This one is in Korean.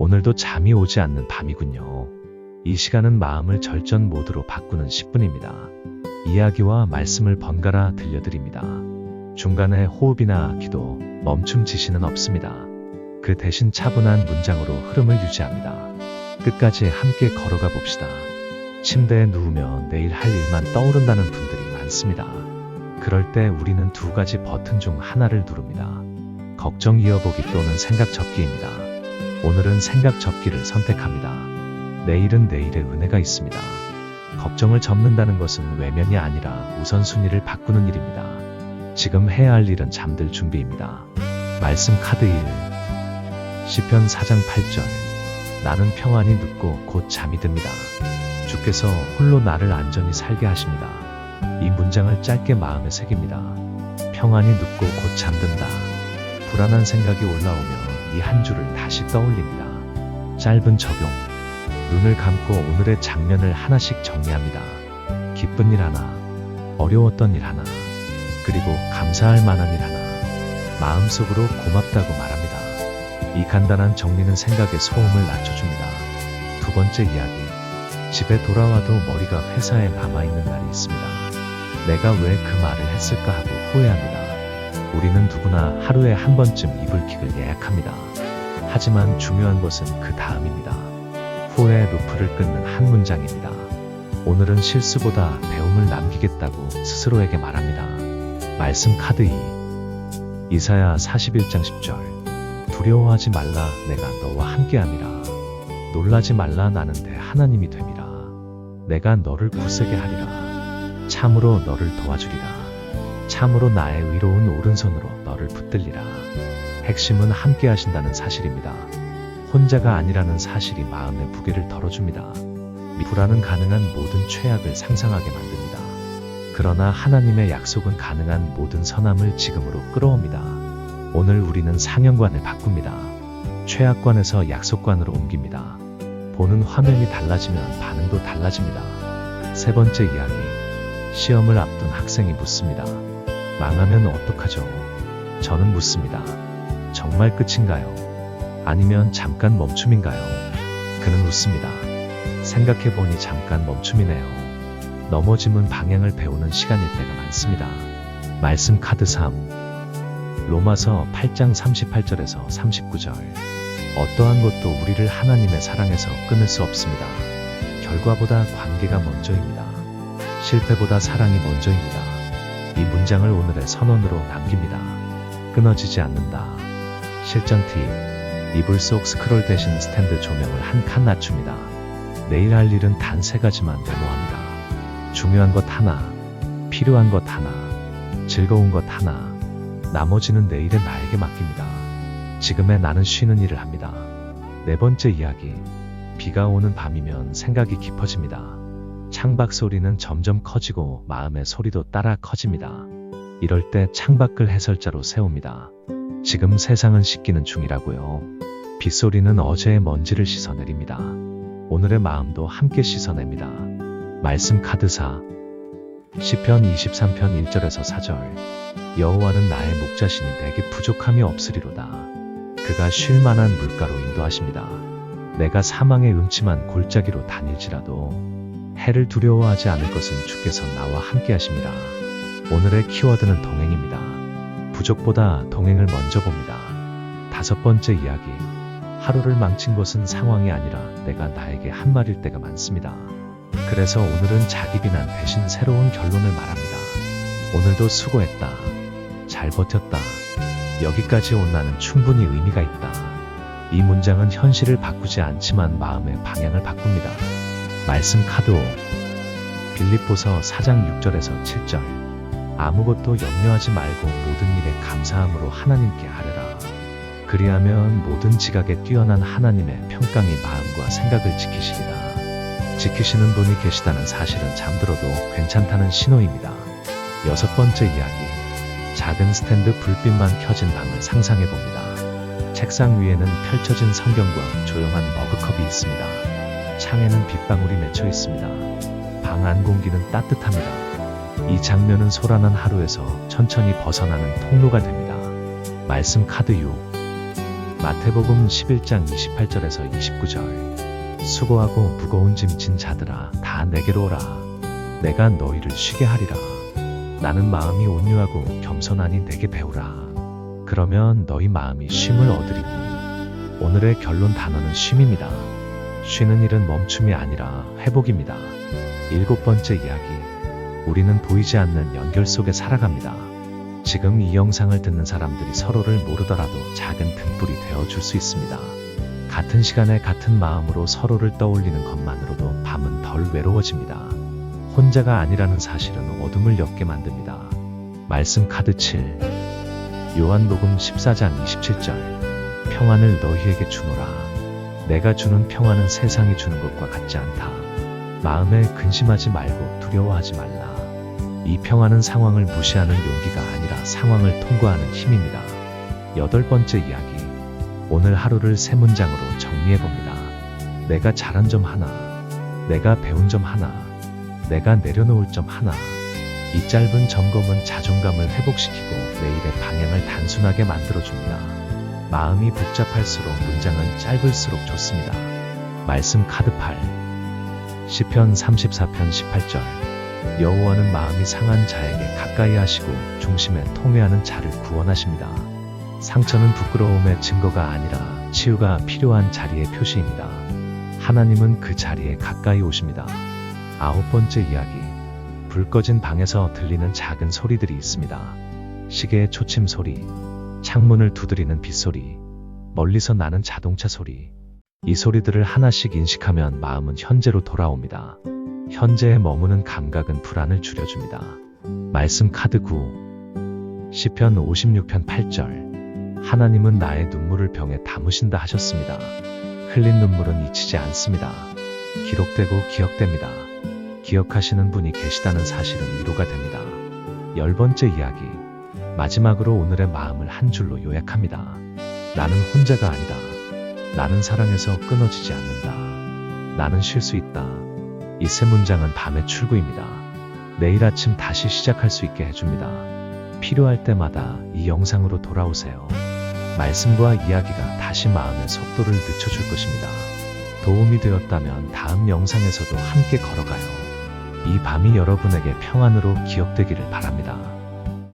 오늘도 잠이 오지 않는 밤이군요. 이 시간은 마음을 절전 모드로 바꾸는 10분입니다. 이야기와 말씀을 번갈아 들려드립니다. 중간에 호흡이나 기도, 멈춤 지시는 없습니다. 그 대신 차분한 문장으로 흐름을 유지합니다. 끝까지 함께 걸어가 봅시다. 침대에 누우며 내일 할 일만 떠오른다는 분들이 많습니다. 그럴 때 우리는 두 가지 버튼 중 하나를 누릅니다. 걱정 이어보기 또는 생각 접기입니다. 오늘은 생각 접기를 선택합니다. 내일은 내일의 은혜가 있습니다. 걱정을 접는다는 것은 외면이 아니라 우선순위를 바꾸는 일입니다. 지금 해야 할 일은 잠들 준비입니다. 말씀 카드 1. 시편 4장 8절. 나는 평안히 눕고 곧 잠이 듭니다. 주께서 홀로 나를 안전히 살게 하십니다. 이 문장을 짧게 마음에 새깁니다. 평안히 눕고 곧 잠든다. 불안한 생각이 올라오면 이 한 줄을 다시 떠올립니다. 짧은 적용. 눈을 감고 오늘의 장면을 하나씩 정리합니다. 기쁜 일 하나, 어려웠던 일 하나, 그리고 감사할 만한 일 하나. 마음속으로 고맙다고 말합니다. 이 간단한 정리는 생각의 소음을 낮춰줍니다. 두 번째 이야기. 집에 돌아와도 머리가 회사에 남아있는 날이 있습니다. 내가 왜 그 말을 했을까 하고 후회합니다. 우리는 누구나 하루에 한 번쯤 이불킥을 예약합니다. 하지만 중요한 것은 그 다음입니다. 후회의 루프를 끊는 한 문장입니다. 오늘은 실수보다 배움을 남기겠다고 스스로에게 말합니다. 말씀 카드 2. 이사야 41장 10절. 두려워하지 말라, 내가 너와 함께함이라. 놀라지 말라, 나는 내 하나님이 됨이라. 내가 너를 굳세게 하리라. 참으로 너를 도와주리라. 참으로 나의 의로운 오른손으로 너를 붙들리라. 핵심은 함께 하신다는 사실입니다. 혼자가 아니라는 사실이 마음의 무게를 덜어줍니다. 불안은 가능한 모든 최악을 상상하게 만듭니다. 그러나 하나님의 약속은 가능한 모든 선함을 지금으로 끌어옵니다. 오늘 우리는 상형관을 바꿉니다. 최악관에서 약속관으로 옮깁니다. 보는 화면이 달라지면 반응도 달라집니다. 세 번째 이야기. 시험을 앞둔 학생이 묻습니다. 망하면 어떡하죠? 저는 묻습니다. 정말 끝인가요? 아니면 잠깐 멈춤인가요? 그는 웃습니다. 생각해보니 잠깐 멈춤이네요. 넘어짐은 방향을 배우는 시간일 때가 많습니다. 말씀 카드 3. 로마서 8장 38절에서 39절. 어떠한 것도 우리를 하나님의 사랑에서 끊을 수 없습니다. 결과보다 관계가 먼저입니다. 실패보다 사랑이 먼저입니다. 이 문장을 오늘의 선언으로 남깁니다. 끊어지지 않는다. 실전 팁. 이불 속 스크롤 대신 스탠드 조명을 한 칸 낮춥니다. 내일 할 일은 단 3가지만 메모합니다. 중요한 것 하나, 필요한 것 하나, 즐거운 것 하나. 나머지는 내일의 나에게 맡깁니다. 지금의 나는 쉬는 일을 합니다. 네 번째 이야기. 비가 오는 밤이면 생각이 깊어집니다. 창밖 소리는 점점 커지고 마음의 소리도 따라 커집니다. 이럴 때 창밖을 해설자로 세웁니다. 지금 세상은 씻기는 중이라고요. 빗소리는 어제의 먼지를 씻어내립니다. 오늘의 마음도 함께 씻어냅니다. 말씀 카드 4. 시편 23편 1절에서 4절. 여호와는 나의 목자시니 내게 부족함이 없으리로다. 그가 쉴 만한 물가로 인도하십니다. 내가 사망의 음침한 골짜기로 다닐지라도 해를 두려워하지 않을 것은 주께서 나와 함께 하십니다. 오늘의 키워드는 동행입니다. 부족보다 동행을 먼저 봅니다. 다섯 번째 이야기. 하루를 망친 것은 상황이 아니라 내가 나에게 한 말일 때가 많습니다. 그래서 오늘은 자기 비난 대신 새로운 결론을 말합니다. 오늘도 수고했다. 잘 버텼다. 여기까지 온 나는 충분히 의미가 있다. 이 문장은 현실을 바꾸지 않지만 마음의 방향을 바꿉니다. 말씀 카드 5. 빌립보서 4장 6절에서 7절. 아무것도 염려하지 말고 모든 일에 감사함으로 하나님께 하려라. 그리하면 모든 지각에 뛰어난 하나님의 평강이 마음과 생각을 지키시리라. 지키시는 분이 계시다는 사실은 잠들어도 괜찮다는 신호입니다. 여섯 번째 이야기. 작은 스탠드 불빛만 켜진 방을 상상해봅니다. 책상 위에는 펼쳐진 성경과 조용한 머그컵이 있습니다. 창에는 빗방울이 맺혀 있습니다. 방 안 공기는 따뜻합니다. 이 장면은 소란한 하루에서 천천히 벗어나는 통로가 됩니다. 말씀 카드 6. 마태복음 11장 28절에서 29절. 수고하고 무거운 짐 진 자들아 다 내게로 오라. 내가 너희를 쉬게 하리라. 나는 마음이 온유하고 겸손하니 내게 배우라. 그러면 너희 마음이 쉼을 얻으리니. 오늘의 결론 단어는 쉼입니다. 쉬는 일은 멈춤이 아니라 회복입니다. 7번째 이야기. 우리는 보이지 않는 연결 속에 살아갑니다. 지금 이 영상을 듣는 사람들이 서로를 모르더라도 작은 등불이 되어줄 수 있습니다. 같은 시간에 같은 마음으로 서로를 떠올리는 것만으로도 밤은 덜 외로워집니다. 혼자가 아니라는 사실은 어둠을 옅게 만듭니다. 말씀 카드 7. 요한복음 14장 27절. 평안을 너희에게 주노라. 내가 주는 평안은 세상이 주는 것과 같지 않다. 마음에 근심하지 말고 두려워하지 말라. 이 평안은 상황을 무시하는 용기가 아니라 상황을 통과하는 힘입니다. 8번째 이야기. 오늘 하루를 세 문장으로 정리해봅니다. 내가 잘한 점 하나, 내가 배운 점 하나, 내가 내려놓을 점 하나. 이 짧은 점검은 자존감을 회복시키고 내일의 방향을 단순하게 만들어줍니다. 마음이 복잡할수록 문장은 짧을수록 좋습니다. 말씀 카드 8. 시편 34편 18절. 여호와는 마음이 상한 자에게 가까이 하시고 중심에 통회하는 자를 구원하십니다. 상처는 부끄러움의 증거가 아니라 치유가 필요한 자리의 표시입니다. 하나님은 그 자리에 가까이 오십니다. 9번째 이야기. 불 꺼진 방에서 들리는 작은 소리들이 있습니다. 시계의 초침 소리, 창문을 두드리는 빗소리, 멀리서 나는 자동차 소리. 이 소리들을 하나씩 인식하면 마음은 현재로 돌아옵니다. 현재에 머무는 감각은 불안을 줄여줍니다. 말씀 카드 9. 시편 56편 8절. 하나님은 나의 눈물을 병에 담으신다 하셨습니다. 흘린 눈물은 잊히지 않습니다. 기록되고 기억됩니다. 기억하시는 분이 계시다는 사실은 위로가 됩니다. 10번째 이야기. 마지막으로 오늘의 마음을 한 줄로 요약합니다. 나는 혼자가 아니다. 나는 사랑에서 끊어지지 않는다. 나는 쉴 수 있다. 이 세 문장은 밤의 출구입니다. 내일 아침 다시 시작할 수 있게 해줍니다. 필요할 때마다 이 영상으로 돌아오세요. 말씀과 이야기가 다시 마음의 속도를 늦춰줄 것입니다. 도움이 되었다면 다음 영상에서도 함께 걸어가요. 이 밤이 여러분에게 평안으로 기억되기를 바랍니다.